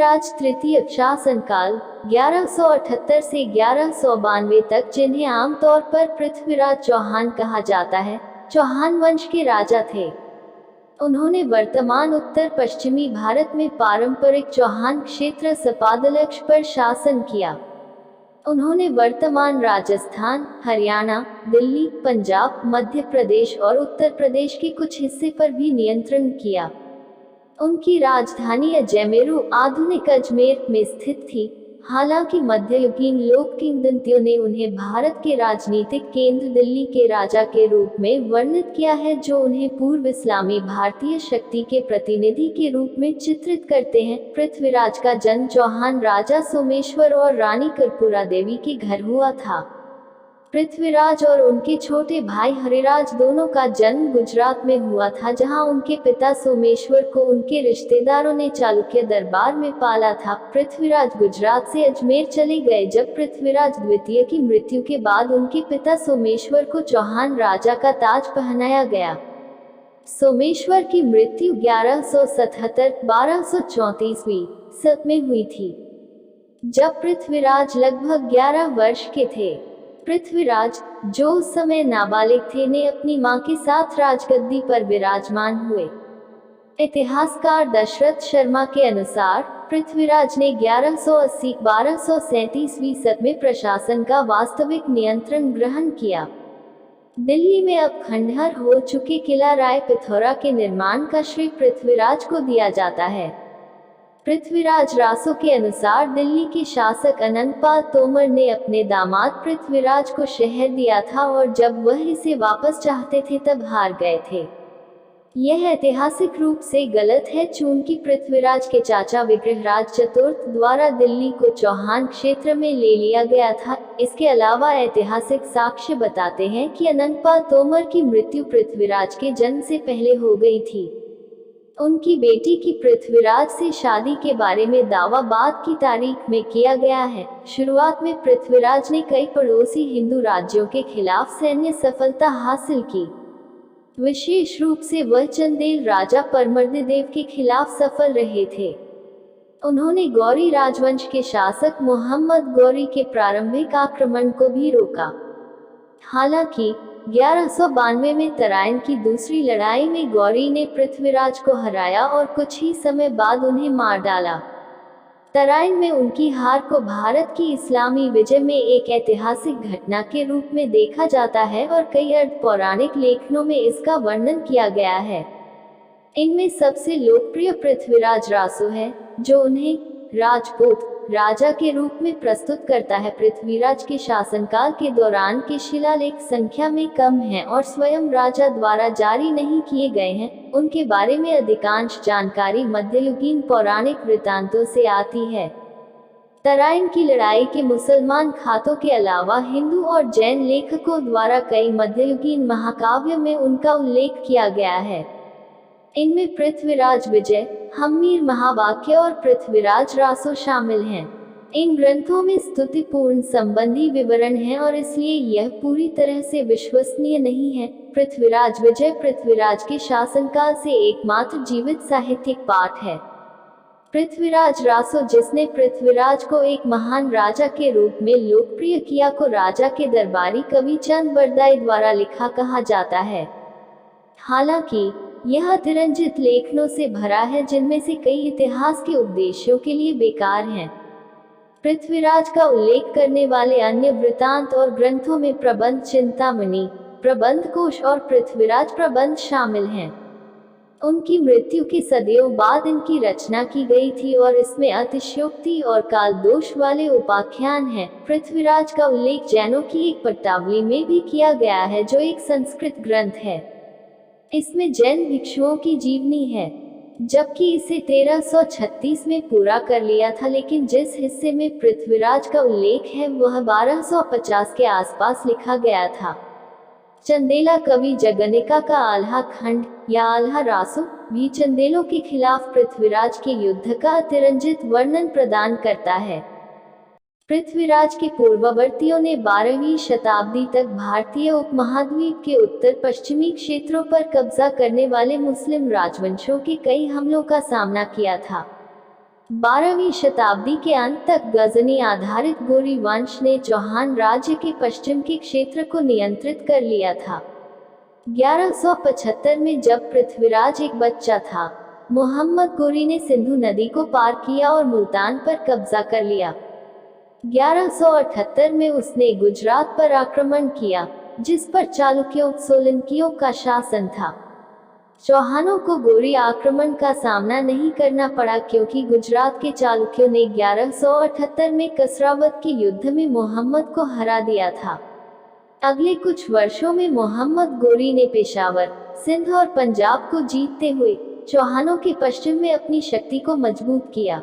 पृथ्वीराज तृतीय शासनकाल 1178 से 1192 तक, जिन्हें आमतौर पर पृथ्वीराज चौहान कहा जाता है, चौहान वंश के राजा थे। उन्होंने वर्तमान उत्तर पश्चिमी भारत में पारंपरिक चौहान क्षेत्र सपादलक्ष पर शासन किया। उन्होंने वर्तमान राजस्थान, हरियाणा, दिल्ली, पंजाब, मध्य प्रदेश और उत्तर प्रदेश के कुछ हिस्से पर भी नियंत्रण किया। उनकी राजधानी अजयमेरू, आधुनिक अजमेर, में स्थित थी। हालांकि मध्ययुगीन लोक किंवदंतियों ने उन्हें भारत के राजनीतिक केंद्र दिल्ली के राजा के रूप में वर्णित किया है, जो उन्हें पूर्व इस्लामी भारतीय शक्ति के प्रतिनिधि के रूप में चित्रित करते हैं। पृथ्वीराज का जन्म चौहान राजा सोमेश्वर और रानी कर्पूरा देवी के घर हुआ था। पृथ्वीराज और उनके छोटे भाई हरिराज दोनों का जन्म गुजरात में हुआ था, जहां उनके पिता सोमेश्वर को उनके रिश्तेदारों ने चालुक्य दरबार में पाला था। पृथ्वीराज गुजरात से अजमेर चले गए जब पृथ्वीराज द्वितीय की मृत्यु के बाद उनके पिता सोमेश्वर को चौहान राजा का ताज पहनाया गया। सोमेश्वर की मृत्यु 1177-1234 में हुई थी, जब पृथ्वीराज लगभग 11 वर्ष के थे। पृथ्वीराज, जो उस समय नाबालिग थे, ने अपनी मां के साथ राजगद्दी पर विराजमान हुए। इतिहासकार दशरथ शर्मा के अनुसार पृथ्वीराज ने 1180-1237 में प्रशासन का वास्तविक नियंत्रण ग्रहण किया। दिल्ली में अब खंडहर हो चुके किला राय पिथौरा के निर्माण का श्रेय पृथ्वीराज को दिया जाता है। पृथ्वीराज रासो के अनुसार दिल्ली के शासक अनंतपाल तोमर ने अपने दामाद पृथ्वीराज को शहर दिया था, और जब वह इसे वापस चाहते थे तब हार गए थे। यह ऐतिहासिक रूप से गलत है, चूंकि पृथ्वीराज के चाचा विग्रहराज चतुर्थ द्वारा दिल्ली को चौहान क्षेत्र में ले लिया गया था। इसके अलावा ऐतिहासिक साक्ष्य बताते हैं कि अनंतपाल तोमर की मृत्यु पृथ्वीराज के जन्म से पहले हो गई थी। उनकी बेटी की पृथ्वीराज से शादी के बारे में दावा बाद की तारीख में किया गया है। शुरुआत में पृथ्वीराज ने कई पड़ोसी हिंदू राज्यों के खिलाफ सैन्य सफलता हासिल की। विशेष रूप से वह चंदेल राजा परमर्ददेव के खिलाफ सफल रहे थे। उन्होंने गौरी राजवंश के शासक मोहम्मद गौरी के प्रारंभिक आक्रमण को भी रोका। हालांकि 1192 में तराइन की दूसरी लड़ाई में गौरी ने पृथ्वीराज को हराया और कुछ ही समय बाद उन्हें मार डाला। तराइन में उनकी हार को भारत की इस्लामी विजय में एक ऐतिहासिक घटना के रूप में देखा जाता है, और कई अर्ध पौराणिक लेखनों में इसका वर्णन किया गया है। इनमें सबसे लोकप्रिय पृथ्वीराज रासो है, जो उन्हें राजपूत राजा के रूप में प्रस्तुत करता है। पृथ्वीराज के शासनकाल के दौरान के शिलालेख संख्या में कम हैं और स्वयं राजा द्वारा जारी नहीं किए गए हैं। उनके बारे में अधिकांश जानकारी मध्ययुगीन पौराणिक वृत्तांतों से आती है। तराइन की लड़ाई के मुसलमान खातों के अलावा हिंदू और जैन लेखकों द्वारा कई मध्ययुगीन महाकाव्यों में उनका उल्लेख किया गया है। इनमें पृथ्वीराज विजय, हम्मीर महावाक्य और पृथ्वीराज रासो शामिल हैं। इन ग्रंथों में स्तुतिपूर्ण संबंधी विवरण हैं और इसलिए यह पूरी तरह से विश्वसनीय नहीं है। पृथ्वीराज विजय पृथ्वीराज के शासनकाल से एकमात्र जीवित साहित्यिक पाठ है। पृथ्वीराज रासो, जिसने पृथ्वीराज को एक महान राजा के रूप में लोकप्रिय किया, को राजा के दरबारी कवि चंद बरदाई द्वारा लिखा कहा जाता है। हालांकि यह अतिरंजित लेखनों से भरा है, जिनमें से कई इतिहास के उद्देश्यों के लिए बेकार हैं। पृथ्वीराज का उल्लेख करने वाले अन्य वृत्तांत और ग्रंथों में प्रबंध चिंतामणि, प्रबंध कोश और पृथ्वीराज प्रबंध शामिल हैं। उनकी मृत्यु के सदियों बाद इनकी रचना की गई थी और इसमें अतिशयोक्ति और काल दोष वाले उपाख्यान हैं। पृथ्वीराज का उल्लेख जैनों की एक पट्टावली में भी किया गया है, जो एक संस्कृत ग्रंथ है। इसमें जैन भिक्षुओं की जीवनी है, जबकि इसे 1336 में पूरा कर लिया था, लेकिन जिस हिस्से में पृथ्वीराज का उल्लेख है वह 1250 के आसपास लिखा गया था। चंदेला कवि जगनिका का आल्हा खंड या आल्हा रासो भी चंदेलों के खिलाफ पृथ्वीराज के युद्ध का अतिरंजित वर्णन प्रदान करता है। पृथ्वीराज के पूर्ववर्तियों ने 12वीं शताब्दी तक भारतीय उपमहाद्वीप के उत्तर पश्चिमी क्षेत्रों पर कब्जा करने वाले मुस्लिम राजवंशों के कई हमलों का सामना किया था। 12वीं शताब्दी के अंत तक गजनी आधारित गौरी वंश ने चौहान राज्य के पश्चिम के क्षेत्र को नियंत्रित कर लिया था। 1175 में जब पृथ्वीराज एक बच्चा था, मोहम्मद गौरी ने सिंधु नदी को पार किया और मुल्तान पर कब्जा कर लिया। 1178 में उसने गुजरात पर आक्रमण किया, जिस पर चालुक्यों सोलंकियों का शासन था। चौहानों को गौरी आक्रमण का सामना नहीं करना पड़ा क्योंकि गुजरात के चालुक्यों ने 1178 में कसरावत के युद्ध में मोहम्मद को हरा दिया था। अगले कुछ वर्षों में मोहम्मद गौरी ने पेशावर, सिंध और पंजाब को जीतते हुए चौहानों के पश्चिम में अपनी शक्ति को मजबूत किया।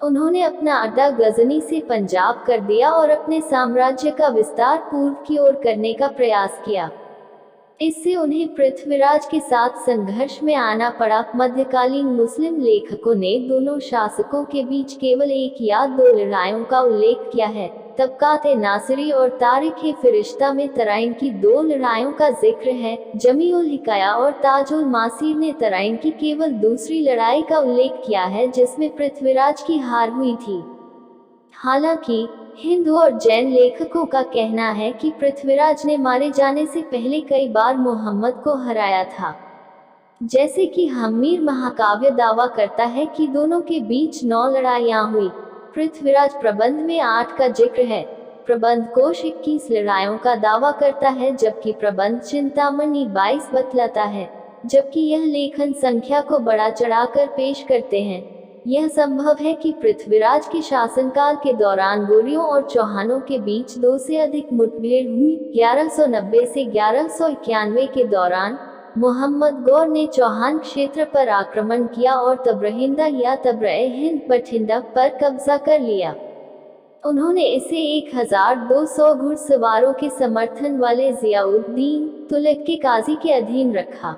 उन्होंने अपना अड्डा गजनी से पंजाब कर दिया और अपने साम्राज्य का विस्तार पूर्व की ओर करने का प्रयास किया। इससे उन्हें पृथ्वीराज के साथ संघर्ष में आना पड़ा। मध्यकालीन मुस्लिम लेखकों ने दोनों शासकों के बीच केवल एक या दो लड़ाइयों का उल्लेख किया है। तबकात-ए-नासिरी और तारीख़-ए-फ़िरिश्ता में तराइन की 2 लड़ाइयों का जिक्र है। जमी-उल-हिकाया और ताज-उल-मासीर ने तराइन की केवल दूसरी लड़ाई का उल्लेख किया है जिसमें पृथ्वीराज की हार हुई थी। हालांकि हिंदू और जैन लेखकों का कहना है कि पृथ्वीराज ने मारे जाने से पहले कई बार मोहम्मद को हराया था। जैसे कि हम्मीर महाकाव्य दावा करता है कि दोनों के बीच 9 लड़ाइयां हुई। पृथ्वीराज प्रबंध में 8 का जिक्र है। प्रबंध कोश 21 लड़ाइयों का दावा करता है, जबकि प्रबंध चिंतामणि 22 बतलाता है, जबकि यह लेखन संख्या को बढ़ा चढ़ाकर पेश करते हैं। यह संभव है कि पृथ्वीराज के शासनकाल के दौरान गौरियों और चौहानों के बीच 2 से अधिक मुठभेड़ हुई। 1190 से 1191 के दौरान मोहम्मद गौर ने चौहान क्षेत्र पर आक्रमण किया और तबरहिंदा या तबरे-हिंद बठिंडा पर कब्जा कर लिया। उन्होंने इसे 1200 घुड़सवारों के समर्थन वाले जियाउद्दीन तुगलक के काजी के अधीन रखा।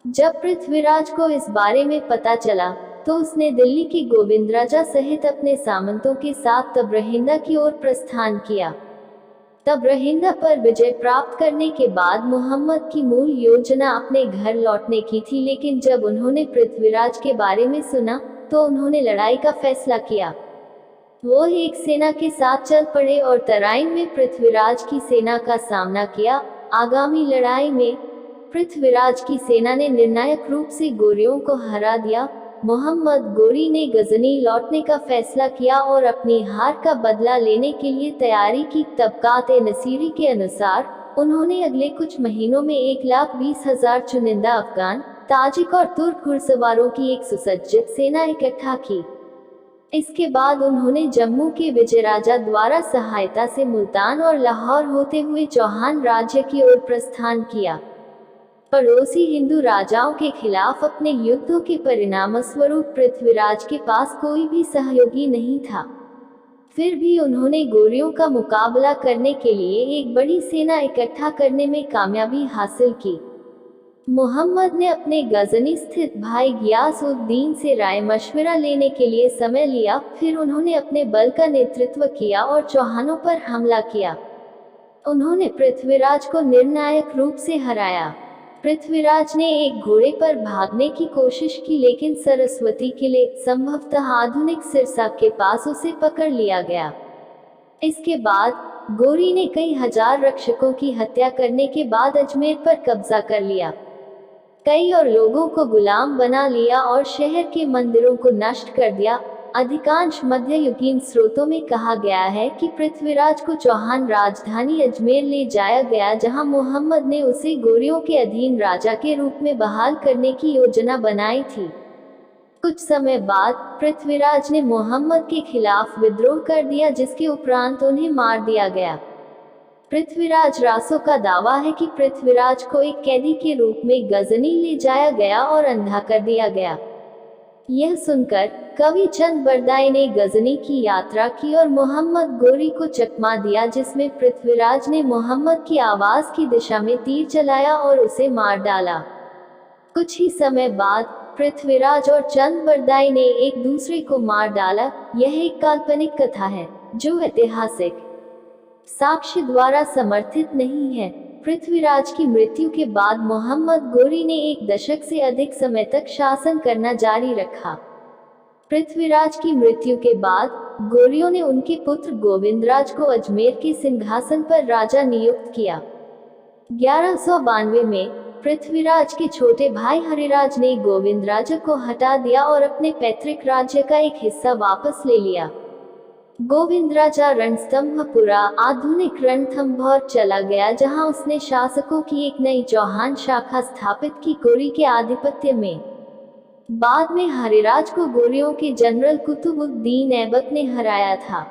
जब पृथ्वीराज को इस बारे में पता चला तो उसने दिल्ली के गोविंदराजा सहित अपने सामंतों के साथ तबरहिंदा की ओर प्रस्थान किया। तबरहिंदा पर विजय प्राप्त करने के बाद मोहम्मद की मूल योजना अपने घर लौटने की थी, लेकिन जब उन्होंने पृथ्वीराज के बारे में सुना तो उन्होंने लड़ाई का फैसला किया। वो एक सेना के साथ चल पड़े और तराइन में पृथ्वीराज की सेना का सामना किया। आगामी लड़ाई में पृथ्वीराज की सेना ने निर्णायक रूप से गौरियों को हरा दिया। मोहम्मद गौरी ने गजनी लौटने का फैसला किया और अपनी हार का बदला लेने के लिए तैयारी की। तबकात-ए-नसीरी के अनुसार उन्होंने अगले कुछ महीनों में 1,20,000 चुनिंदा अफगान, ताजिक और तुर्क घुड़सवारों की एक सुसज्जित सेना इकट्ठा की। इसके बाद उन्होंने जम्मू के विजयराजा द्वारा सहायता से मुल्तान और लाहौर होते हुए चौहान राज्य की ओर प्रस्थान किया। पड़ोसी हिंदू राजाओं के खिलाफ अपने युद्धों के परिणामस्वरूप पृथ्वीराज के पास कोई भी सहयोगी नहीं था। फिर भी उन्होंने गौरियों का मुकाबला करने के लिए एक बड़ी सेना इकट्ठा करने में कामयाबी हासिल की। मोहम्मद ने अपने गजनी स्थित भाई गियास-उद-दीन से राय मशविरा लेने के लिए समय लिया। फिर उन्होंने अपने बल का नेतृत्व किया और चौहानों पर हमला किया। उन्होंने पृथ्वीराज को निर्णायक रूप से हराया। पृथ्वीराज ने एक घोड़े पर भागने की कोशिश की, लेकिन सरस्वती किले, संभवतः आधुनिक सिरसा के पास उसे पकड़ लिया गया। इसके बाद गौरी ने कई हजार रक्षकों की हत्या करने के बाद अजमेर पर कब्जा कर लिया। कई और लोगों को गुलाम बना लिया और शहर के मंदिरों को नष्ट कर दिया। अधिकांश मध्ययुगीन स्रोतों में कहा गया है कि पृथ्वीराज को चौहान राजधानी अजमेर ले जाया गया, जहां मोहम्मद ने उसे गौरियों के अधीन राजा के रूप में बहाल करने की योजना बनाई थी। कुछ समय बाद पृथ्वीराज ने मोहम्मद के खिलाफ विद्रोह कर दिया, जिसके उपरांत उन्हें मार दिया गया। पृथ्वीराज रासो का दावा है कि पृथ्वीराज को एक कैदी के रूप में गजनी ले जाया गया और अंधा कर दिया गया। यह सुनकर कवि चंद बरदाई ने गजनी की यात्रा की और मोहम्मद गौरी को चकमा दिया, जिसमें पृथ्वीराज ने मोहम्मद की आवाज की दिशा में तीर चलाया और उसे मार डाला। कुछ ही समय बाद पृथ्वीराज और चंद बरदाई ने एक दूसरे को मार डाला। यह एक काल्पनिक कथा है जो ऐतिहासिक साक्ष्य द्वारा समर्थित नहीं है। पृथ्वीराज की मृत्यु के बाद मोहम्मद गौरी ने 1 दशक से अधिक समय तक शासन करना जारी रखा। पृथ्वीराज की मृत्यु के बाद गौरियों ने उनके पुत्र गोविंदराज को अजमेर के सिंहासन पर राजा नियुक्त किया। 1192 में पृथ्वीराज के छोटे भाई हरिराज ने गोविंदराज को हटा दिया और अपने पैतृक राज्य का एक हिस्सा वापस ले लिया। गोविंदराजा रणस्तंभपुरा आधुनिक रणथंभौर चला गया, जहां उसने शासकों की एक नई चौहान शाखा स्थापित की गौरी के आधिपत्य में। बाद में हरिराज को गौरियों के जनरल कुतुबुद्दीन ऐबक ने हराया था।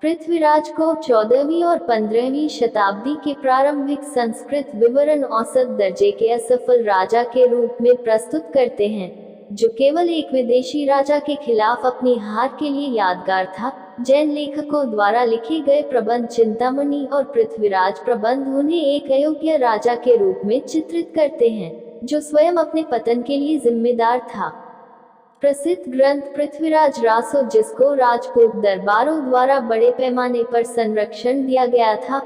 पृथ्वीराज को 14वीं और 15वीं शताब्दी के प्रारंभिक संस्कृत विवरण औसत दर्जे के असफल राजा के रूप में प्रस्तुत करते हैं, जो केवल एक विदेशी राजा के खिलाफ अपनी हार के लिए यादगार था। जैन लेखकों द्वारा लिखे गए प्रबंध चिंतामणि और पृथ्वीराज प्रबंध उन्हें एक अयोग्य राजा के रूप में चित्रित करते हैं, जो स्वयं अपने पतन के लिए जिम्मेदार था। प्रसिद्ध ग्रंथ पृथ्वीराज रासो, जिसको राजपूत दरबारों द्वारा बड़े पैमाने पर संरक्षण दिया गया था,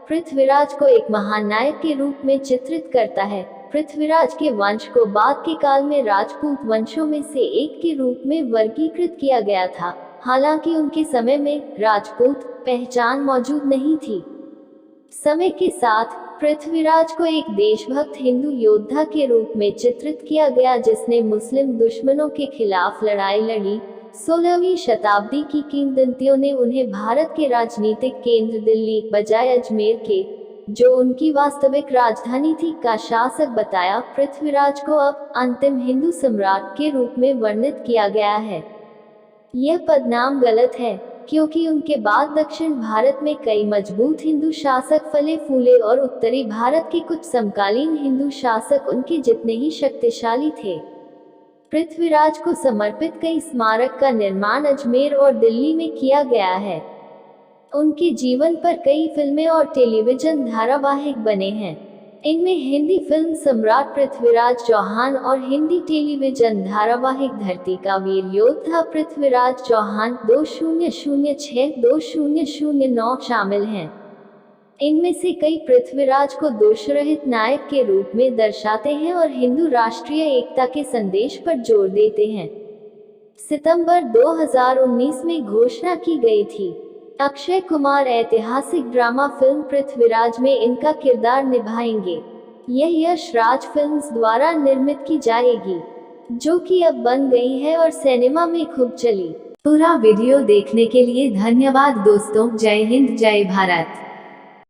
पृथ्वीराज को एक महान नायक के रूप में चित्रित करता है। पृथ्वीराज के वंश को बाद के काल में राजपूत वंशों में से एक के रूप में वर्गीकृत किया गया था, हालांकि उनके समय में राजपूत पहचान मौजूद नहीं थी। समय के साथ पृथ्वीराज को एक देशभक्त हिंदू योद्धा के रूप में चित्रित किया गया, जिसने मुस्लिम दुश्मनों के खिलाफ लड़ाई लड़ी। 16वीं शताब्दी की किंवदंतियों ने उन्हें भारत के राजनीतिक केंद्र दिल्ली बजाय अजमेर के, जो उनकी वास्तविक राजधानी थी, का शासक बताया। पृथ्वीराज को अब अंतिम हिंदू सम्राट के रूप में वर्णित किया गया है। यह पदनाम गलत है, क्योंकि उनके बाद दक्षिण भारत में कई मजबूत हिंदू शासक फले फूले और उत्तरी भारत के कुछ समकालीन हिंदू शासक उनके जितने ही शक्तिशाली थे। पृथ्वीराज को समर्पित कई स्मारक का निर्माण अजमेर और दिल्ली में किया गया है। उनके जीवन पर कई फिल्में और टेलीविजन धारावाहिक बने हैं। इनमें हिंदी फिल्म सम्राट पृथ्वीराज चौहान और हिंदी टेलीविजन धारावाहिक धरती का वीर योद्धा पृथ्वीराज चौहान 2006-2009 शामिल हैं। इनमें से कई पृथ्वीराज को दोषरहित नायक के रूप में दर्शाते हैं और हिंदू राष्ट्रीय एकता के संदेश पर जोर देते हैं। सितंबर 2019 में घोषणा की गई थी। अक्षय कुमार ऐतिहासिक ड्रामा फिल्म पृथ्वीराज में इनका किरदार निभाएंगे। यह यश राज फिल्म्स द्वारा निर्मित की जाएगी, जो कि अब बन गई है और सिनेमा में खूब चली। पूरा वीडियो देखने के लिए धन्यवाद दोस्तों। जय हिंद, जय भारत।